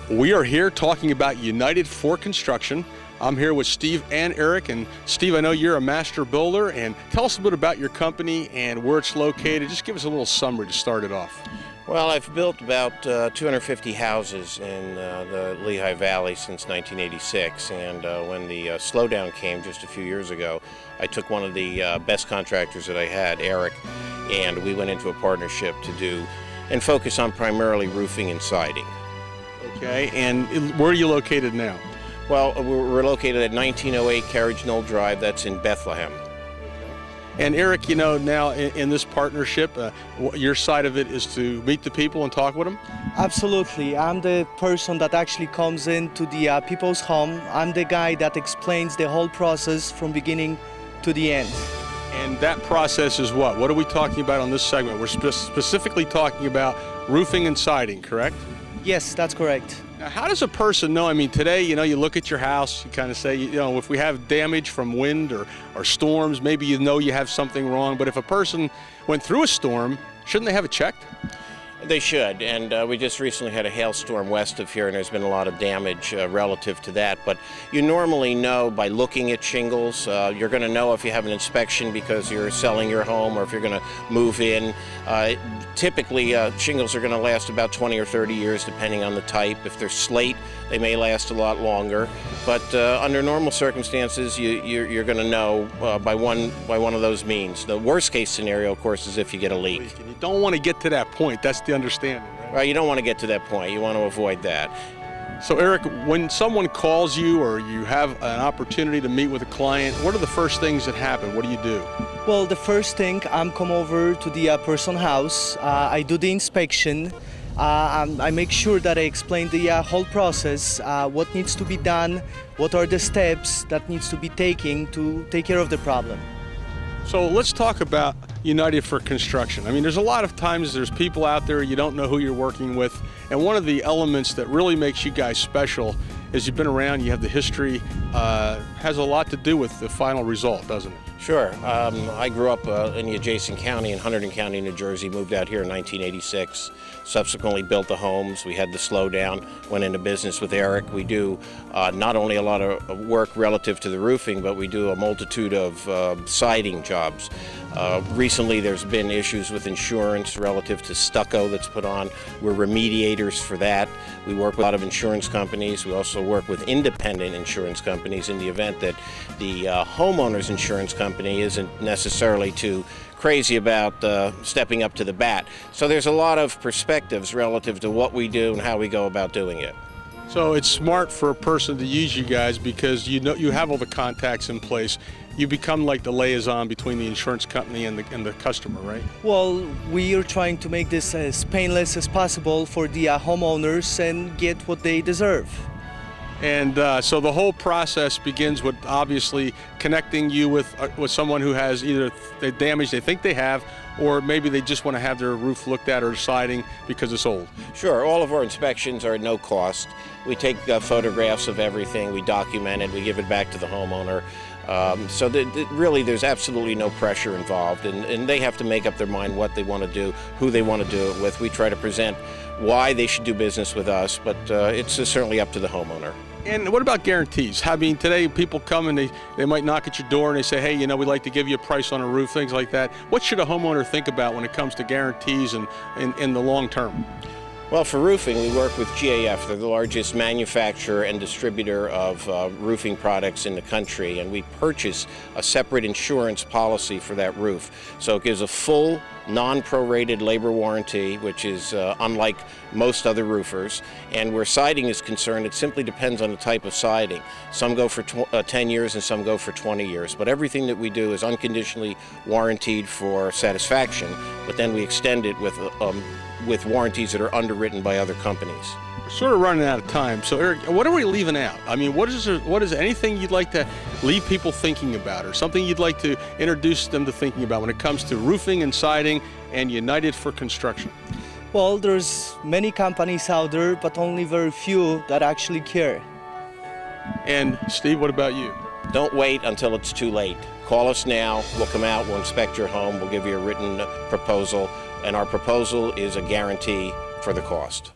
We are here talking about UNITED4CONSTRUCTION. I'm here with Steve and Eric. And Steve, I know you're a master builder, and tell us a bit about your company and where it's located. Just give us a little summary to start it off. Well, I've built about 250 houses in the Lehigh Valley since 1986, and when the slowdown came just a few years ago, I took one of the best contractors that I had, Eric, and we went into a partnership to do and focus on primarily roofing and siding. Okay, and where are you located now? Well, we're located at 1908 Carriage Knoll Drive. That's in Bethlehem. And Eric, you know, now in this partnership, your side of it is to meet the people and talk with them? Absolutely. I'm the person that actually comes into the people's home. I'm the guy that explains the whole process from beginning to the end. And that process is what? What are we talking about on this segment? We're specifically talking about roofing and siding, correct? Yes, that's correct. Now, how does a person know? I mean, today, you know, you look at your house, you kind of say, you know, if we have damage from wind or storms, maybe you know you have something wrong. But if a person went through a storm, shouldn't they have it checked? They should, and we just recently had a hailstorm west of here, and there's been a lot of damage relative to that. But you normally know by looking at shingles. You're going to know if you have an inspection because you're selling your home or if you're going to move in. Typically, shingles are going to last about 20 or 30 years, depending on the type. If they're slate, they may last a lot longer. But under normal circumstances, you're going to know by one of those means. The worst case scenario, of course, is if you get a leak. And you don't want to get to that point. That's the understanding, right? Well, you don't want to get to that point. You want to avoid that. So, Eric, when someone calls you or you have an opportunity to meet with a client, what are the first things that happen? What do you do? Well, the first thing, I'm come over to the person's house. I do the inspection. I make sure that I explain the whole process, what needs to be done, what are the steps that needs to be taken to take care of the problem. So let's talk about UNITED4CONSTRUCTION. I mean, there's a lot of times there's people out there you don't know who you're working with, and one of the elements that really makes you guys special is you've been around, you have the history, has a lot to do with the final result, doesn't it? Sure. I grew up in the adjacent county in Hunterdon County, New Jersey, moved out here in 1986, subsequently built the homes. We had the slowdown, went into business with Eric. We do not only a lot of work relative to the roofing, but we do a multitude of siding jobs. Recently there's been issues with insurance relative to stucco that's put on. We're remediators for that. We work with a lot of insurance companies. We also work with independent insurance companies in the event that the homeowner's insurance company isn't necessarily too crazy about stepping up to the bat. So there's a lot of perspectives relative to what we do and how we go about doing it. So it's smart for a person to use you guys because you know you have all the contacts in place. You become like the liaison between the insurance company and the customer, right? Well, we are trying to make this as painless as possible for the homeowners and get what they deserve. And so the whole process begins with obviously connecting you with someone who has either the damage they think they have, or maybe they just want to have their roof looked at or siding because it's old. Sure. All of our inspections are at no cost. We take photographs of everything, we document it, we give it back to the homeowner. So really there's absolutely no pressure involved, and they have to make up their mind what they want to do, who they want to do it with. We try to present why they should do business with us, but it's certainly up to the homeowner. And what about guarantees? I mean, today people come and they might knock at your door and they say, hey, you know, we'd like to give you a price on a roof, things like that. What should a homeowner think about when it comes to guarantees and in the long term? Well, for roofing, we work with GAF. They're the largest manufacturer and distributor of roofing products in the country, and we purchase a separate insurance policy for that roof. So it gives a full, non-prorated labor warranty, which is unlike most other roofers. And where siding is concerned, it simply depends on the type of siding. Some go for 10 years and some go for 20 years. But everything that we do is unconditionally warranted for satisfaction, but then we extend it with warranties that are underwritten by other companies. We're sort of running out of time. So Eric, what are we leaving out? I mean, what is anything you'd like to leave people thinking about, or something you'd like to introduce them to thinking about when it comes to roofing and siding and UNITED4CONSTRUCTION? Well, there's many companies out there, but only very few that actually care. And Steve, what about you? Don't wait until it's too late. Call us now. We'll come out, we'll inspect your home, we'll give you a written proposal, and our proposal is a guarantee for the cost.